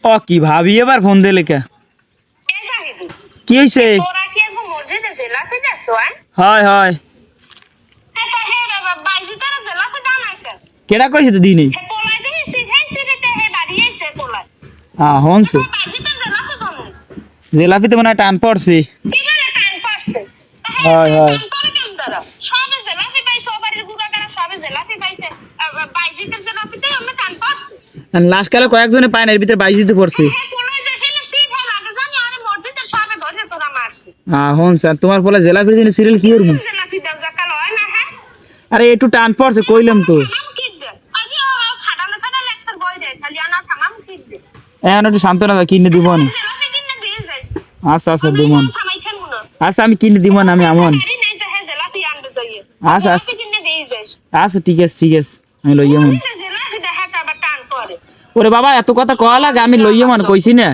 ও কি ভাবি এবার ফোন দিলে কে কি হইছে হয় হয় কেডা কইছে তো দিনে হ্যাঁ হনছো জেলাপিতে মনে হয় টান পড়ছে হয় হয় লাস্ট কালে কয়েকজনে পায় না এর ভিতরে 22 দিতে পড়ছে হ্যাঁ হন স্যার তোমার বলে জেলাপির দিনে সিরিয়াল কি করবো আরে একটু টান পড়ছে কইলাম তো এখন একটু সান্ত্বনা দাও কিনে দিব না আচ্ছা আচ্ছা দিব না আচ্ছা আমি কিনে দিব না আমি আমন আচ্ছা আচ্ছা আচ্ছা ঠিক আছে আমি লইয়া মন ওরে বাবা এত কথা কয়া লাগে আমি লইয়া মন কইছি না